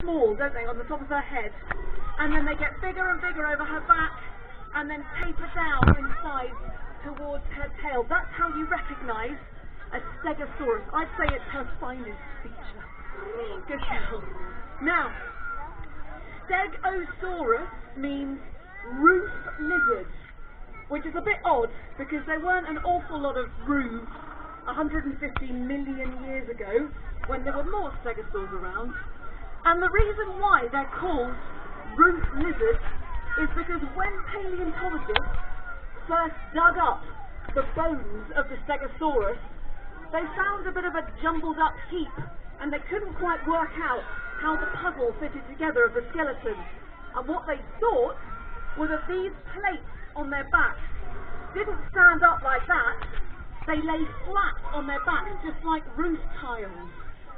small, don't they, on the top of her head, and then they get bigger and bigger over her back, and then taper down in size towards her tail. That's how you recognise a Stegosaurus. I'd say it's her finest feature. Good girl. Now, Stegosaurus means roof lizard, which is a bit odd because there weren't an awful lot of roofs 150 million years ago when there were more stegosaurs around. And the reason why they're called roof lizards is because when paleontologists first dug up the bones of the Stegosaurus, they found a bit of a jumbled up heap and they couldn't quite work out how the puzzle fitted together of the skeleton. And what they thought was that these plates on their backs didn't stand up like that, they lay flat on their backs just like roof tiles.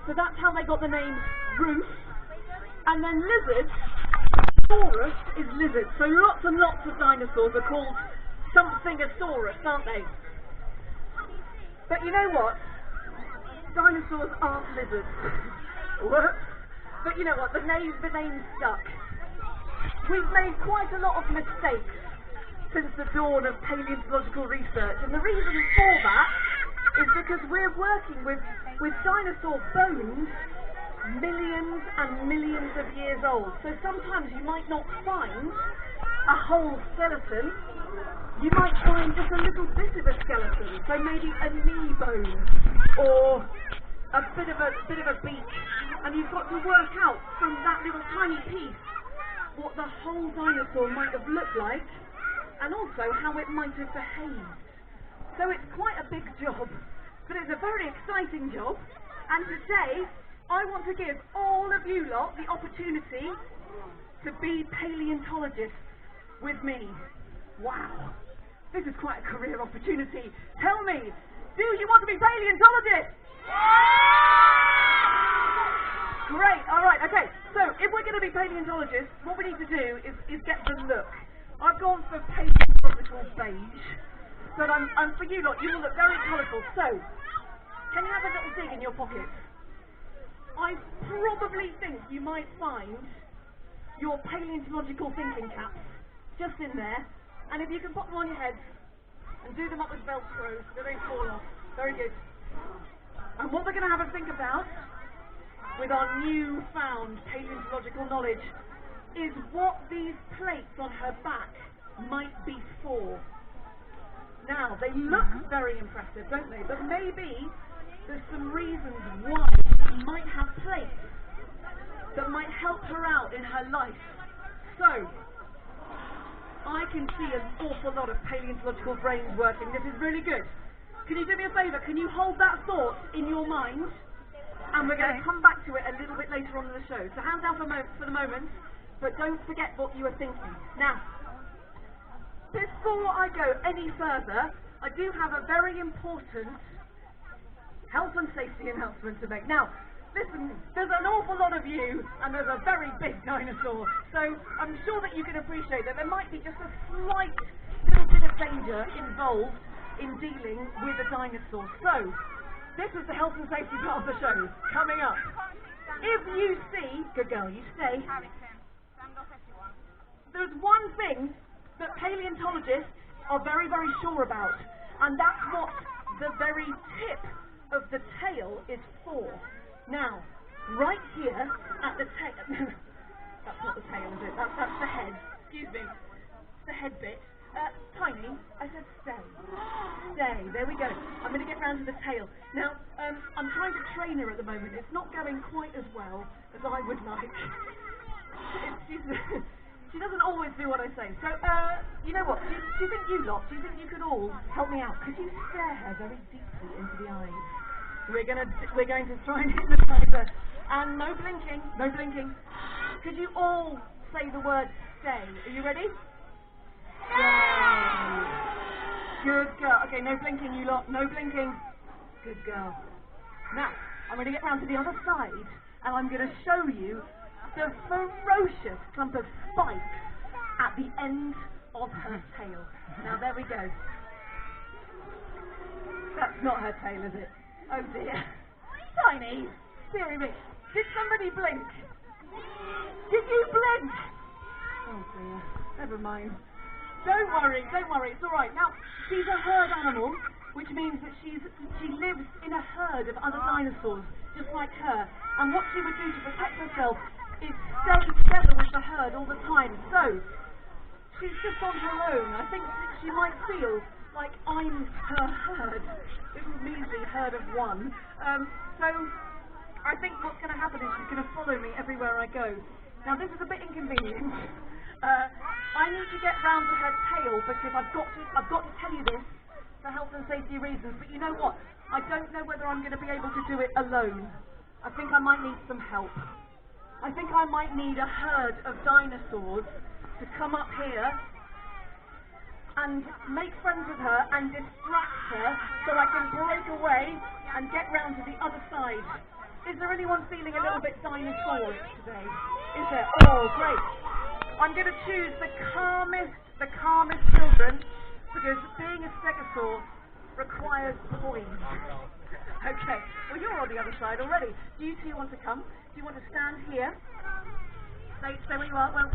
So that's how they got the name roof. And then lizard, saurus is lizard. So lots and lots of dinosaurs are called something-asaurus, aren't they? But you know what? Dinosaurs aren't lizards. Whoops. But you know what? The name stuck. We've made quite a lot of mistakes since the dawn of paleontological research, and the reason for that is because we're working with dinosaur bones millions and millions of years old. So sometimes you might not find a whole skeleton, you might find just a little bit of a skeleton, so maybe a knee bone or a bit of a beak, and you've got to work out from that little tiny piece what the whole dinosaur might have looked like and also how it might have behaved. So it's quite a big job, but it's a very exciting job, and today I want to give all of you lot the opportunity to be paleontologists with me. Wow, this is quite a career opportunity. Tell me, do you want to be paleontologists? Great, alright, okay, so if we're going to be paleontologists, what we need to do is get the look. I've gone for paleontological beige, but for you lot, you will look very colourful. So, can you have a little dig in your pockets? I probably think you might find your paleontological thinking caps just in there, and if you can put them on your heads and do them up with Velcro so they don't fall off. Very good. And what we're going to have a think about with our newfound paleontological knowledge is what these plates on her back might be for. Now, they look very impressive, don't they? But maybe there's some reasons why she might have plates that might help her out in her life. So, I can see an awful lot of paleontological brains working. This is really good. Can you do me a favour? Can you hold that thought in your mind? And we're going to come back to it a little bit later on in the show. So hands down for the moment, but don't forget what you were thinking. Now, before I go any further, I do have a very important health and safety announcement to make. Now, listen, there's an awful lot of you, and there's a very big dinosaur, so I'm sure that you can appreciate that there might be just a slight little bit of danger involved in dealing with a dinosaur. So, this is the health and safety part of the show, coming up. If you see, good girl, you stay, there's one thing that paleontologists are very, very sure about, and that's what the very tip of the tail is for. Now, right here at the tail, that's not the tail, is it? That's the head. Excuse me. The head bit. Tiny, I said stay. Stay. There we go. I'm going to get round to the tail. Now, I'm trying to train her at the moment. It's not going quite as well as I would like. She doesn't always do what I say. So, you know what? Do you think you could all help me out? Could you stare her very deeply into the eyes? We're going to try and hypnotise her. And no blinking, no blinking. Could you all say the word stay? Are you ready? Stay. Good girl. Okay, no blinking, you lot. No blinking. Good girl. Now, I'm going to get round to the other side, and I'm going to show you the ferocious clump of spikes at the end of her tail. Now, there we go. That's not her tail, is it? Oh dear. Tiny, dearie me. Did somebody blink? never mind. Don't worry, it's alright. Now, she's a herd animal, which means that she lives in a herd of other dinosaurs, just like her. And what she would do to protect herself is stay together with the herd all the time. So, she's just on her own. I think that she might feel like I'm her herd, little measly herd of one. So, I think what's going to happen is she's going to follow me everywhere I go. Now, this is a bit inconvenient. I need to get round to her tail because I've got to tell you this for health and safety reasons. But you know what? I don't know whether I'm going to be able to do it alone. I think I might need some help. I think I might need a herd of dinosaurs to come up here and make friends with her and distract her so I can break away and get round to the other side. Is there anyone feeling a little bit dinosauric today? Is there? Oh, great. I'm going to choose the calmest children because being a stegosaur requires poise. Okay, well you're on the other side already. Do you two want to come? Do you want to stand here? Stay where you are. Well.